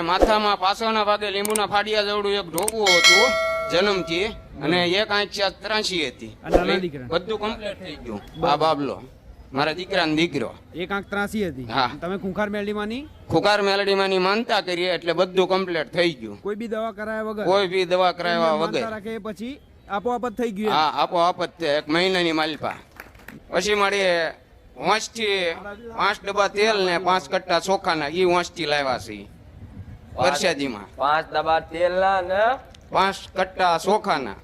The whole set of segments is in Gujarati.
માથામાં પાછળના ભાગે લીંબુના ફાડિયા જેવડું એક ઢોકવું હતું જન્મથી, અને એક આંખ ત્રાસી હતી. બધું કમ્પ્લીટ થઈ ગયું. આ બાબલો મારા દીકરાનો દીકરો. એક આંખ ત્રાસી હતી. હા. તમે ખુંખાર મેલડીમાંની મેલડીમાંની માનતા કરીએ એટલે બધું કમ્પ્લીટ થઈ ગયું. કોઈ બી દવા કરાયા વગર? કોઈ બી દવા કરાવ્યા વગર. રાખે પછી આપોઆપ જ થઈ ગયું? હા, આપોઆપ જ. એક મહિનાની માલપા. પછી મારી 5 થી 5 ડબ્બા તેલ ને 5 કટ્ટા ચોખાના ઈ 5 થી લાવ્યા છે પરસાદીમાં. 5 ડબ્બા તેલના ને 5 કટ્ટા ચોખાના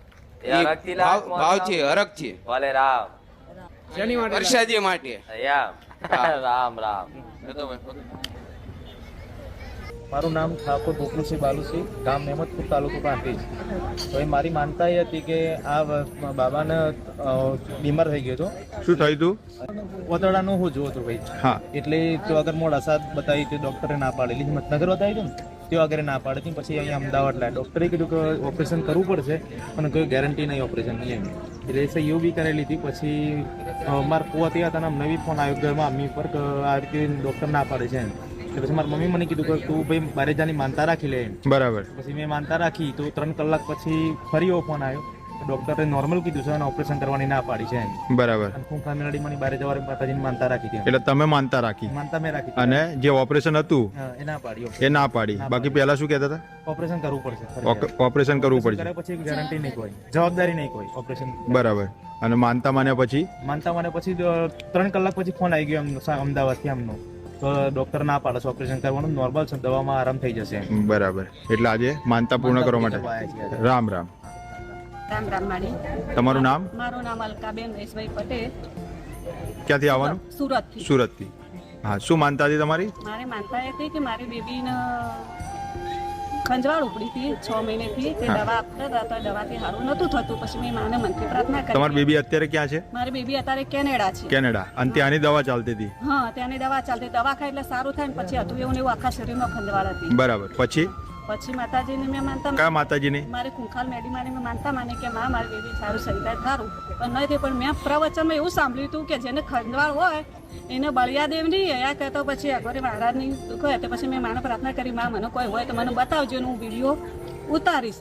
ભાવથી હરખથી. ભલે રામ. શેની માટે? પરસાદી માટે. રામ રામ. મારું નામ ઠાકોર ગોકુલસિંહ બાલુસિંહ, ગામ મહેમદપુર, તાલુકો પ્રાંતિજ. તો એ મારી માનતા એ હતી કે આ બાબાને બીમાર થઈ ગયો હતો. શું થયું હતું? પોતળાનું હું જોઉં હતું ભાઈ. હા. એટલે તો અગર મોડ અસાદ બતાવી તે ડૉક્ટરે ના પાડેલી. હિંમતનગર બતાવી હતું ને તે આગળ ના પાડી હતી. પછી અહીંયા અમદાવાદ લાવ્યા. ડૉક્ટરે કીધું કે ઓપરેશન કરવું પડશે, પણ કોઈ ગેરંટી નહીં ઓપરેશનની એમ. એટલે એ સહી બી કરેલી હતી. પછી મારા પોતે હતા ને નવી ફોન આવ્યો ઘરમાં મમ્મી પર કે આ રીતે ડૉક્ટર ના પાડે છે એમ. પછી મારી મમ્મી મને કીધું કે તું ભાઈ બારેજાની માનતા રાખી લે એમ. બરાબર. પછી મેં માનતા રાખી તો 3 કલાક પછી ફરી એવો ફોન આવ્યો. ડોક્ટરે નોર્મલ કીધું છે અને ઓપરેશન કરવાની ના પાડી છે એમ. બરાબર. ખુંખાર મેલડીમાંની બારે જવાની માતાજીની માનતા રાખી હતી. એટલે તમે માનતા રાખી? માનતા મેં રાખી. અને જે ઓપરેશન હતું એ ના પાડી. એ ના પાડી. બાકી પહેલા શું કહેતા હતા? ઓપરેશન કરવું પડશે. ઓપરેશન કરવું પડશે. પછી ગેરંટી નહીં કોઈ, જવાબદારી નહીં કોઈ ઓપરેશન. બરાબર. અને માનતા માન્યા પછી? માનતા મને પછી 3 કલાક પછી ફોન આવી ગયો અમદાવાદથી આમનો. તો ડોક્ટર ના પાડે છે ઓપરેશન કરવાનું, નોર્મલ છે, દવામાં આરામ થઈ જશે. બરાબર. એટલે આજે માનતા પૂર્ણ કરવા માટે. રામ રામ. રામ રામ માડી. તમારું નામ? મારું નામ અલકાબેન રેશભાઈ પટેલ. ક્યાંથી આવવાનું? સુરતથી. સુરતથી. હા. શું માનતા હતી તમારી? મારે માનતા એ હતી કે મારી બેબીને ખંજવાળ ઉપડી હતી 6 મહિનેથી. તે દવા આપતા હતા તો દવાથી સારું નતું થતું. પછી મેં માને મનથી પ્રાર્થના કરી. તમારી બેબી અત્યારે ક્યાં છે? મારી બેબી અત્યારે કેનેડા છે. કેનેડા. અને ત્યાંની દવા ચાલતી હતી? હા, ત્યાંની દવા ચાલતી. દવા ખાઈ એટલે સારું થાય ને પછી હતું એવું ને એવું આખા શરીરમાં ખંજવાળ હતી. બરાબર. પછી માતાજીને મેં માનતા. કયા માતાજીની? મારે ખુંખાર મેડીમાને મેં માનતા માને કે માં મારી બેબી સારું સંતાય સારું પણ નથી. પણ મેં પ્રવચનમાં એવું સાંભળ્યું હતું કે જેને ખંજવાળ હોય એને બળિયાદેવ નહીં અહીંયા કહેતો પછી અગોરી મહારાજની કહે તો પછી મેં માને પ્રાર્થના કરી માં મને કોઈ હોય તો મને બતાવજો ને હું વિડીયો ઉતારીશ.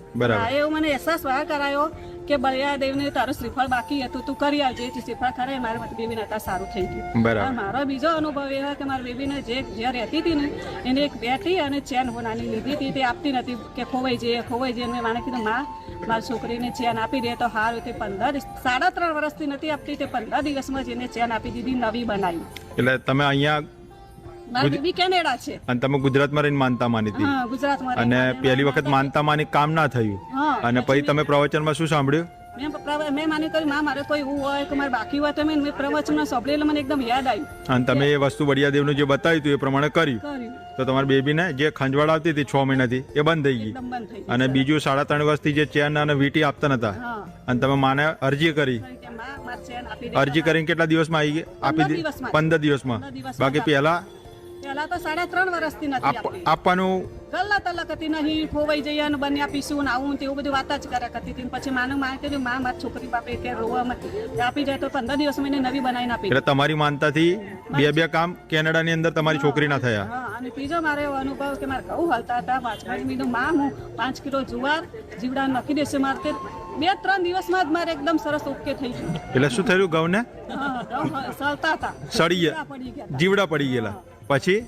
એવું મને અહેસાસ વા કરાયો કે બળિયાદેવને તારું શ્રીફળ બાકી હતું તું કરી આવજે. શ્રીફળ ખરાય મારી બેબીને અત્યારે સારું થઈ ગયું. મારો બીજો અનુભવ એવો કે મારી બેબીને જે રહેતી હતી ને એને એક બેટી અને ચેન હોનાની લીધી હતી. તે આપતી નથી કે ખોવાઈ જઈએ. મેં માને કીધું માં મારી છોકરીને ચેન આપી દે તો સારું. તે 3.5 વર્ષથી નથી આપતી. તે 15 દિવસમાં જ એને ચેન આપી દીધી, નવી બનાવી. એટલે તમે અહીંયા મારી બેબી કેનેડા છે અને તમે ગુજરાતમાં રહીને માનતા માની હતી? હા, ગુજરાતમાં. અને પહેલી વખત માનતા માની કામ ના થયું અને પછી તમે પ્રવચનમાં શું સાંભળ્યું? મેં માની કર્યું માં મારે કોઈ એવું હોય કે મારે બાકી હોય તો મેં પ્રવચનમાં સાંભળેલું મને એકદમ યાદ આવ્યું. અને તમે એ વસ્તુ બળિયાદેવનું જે બતાવ્યું હતું એ પ્રમાણે કર્યું. તો તમારી બેબીને જે ખંજવાળ આવતી હતી 6 મહિનાથી એ બંધ થઈ ગઈ. અને બીજું 3.5 વર્ષથી જે ચેન અને વીટી આપતા નતા અને તમે માને અરજી કરી. અરજી કરીને કેટલા દિવસમાં આવી ગઈ? આપી દીધી 15 દિવસમાં. બાકી પહેલા તો 3.5 વર્ષથી નથી આપવાનું. ગલ્લા તલક હતી નહીં, ખોવાઈ જઈએ અને બંને આપીશું ને આવું તેવું બધું વાત જ કર્યા કરતી હતી. પછી માને માં કીધું માં મારી છોકરી બાપે કે રોવા આપી જાય તો 15 દિવસ મેં નવી બનાવીને આપી. એટલે તમારી માનતાથી બે કામ કેનેડાની અંદર તમારી છોકરીના થયા. અને બીજો મારે એવો અનુભવ કે મારે ઘઉં હલતા હતા. વાંચવાની મીધું માં હું 5 કિલો જુવાર જીવડા નાખી દેશે મારે. 2-3 દિવસમાં જ મારે એકદમ સરસ ઓકે થઈ ગયું. એટલે શું થયું? ઘઉં ને સળતા હતા, સળી ગયા, જીવડા પડી ગયેલા. પછી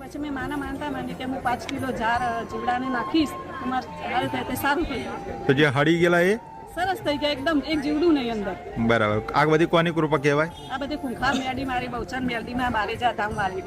પછી મેં માનતા માની કે હું 5 કિલો જાર જીવડાને નાખીશ તો મારે થાય તે સારું થઈ ગયું. તો જે હળી ગયેલા એ સરસ થઈ ગયા, એકદમ એક જીવડું નહીં અંદર. બરાબર. આ બધી કોની કૃપા કહેવાય? આ બધી ખુંખાર મેલડી મારી બહુચર મેલડીમાં બારે જા ધામ વાળી.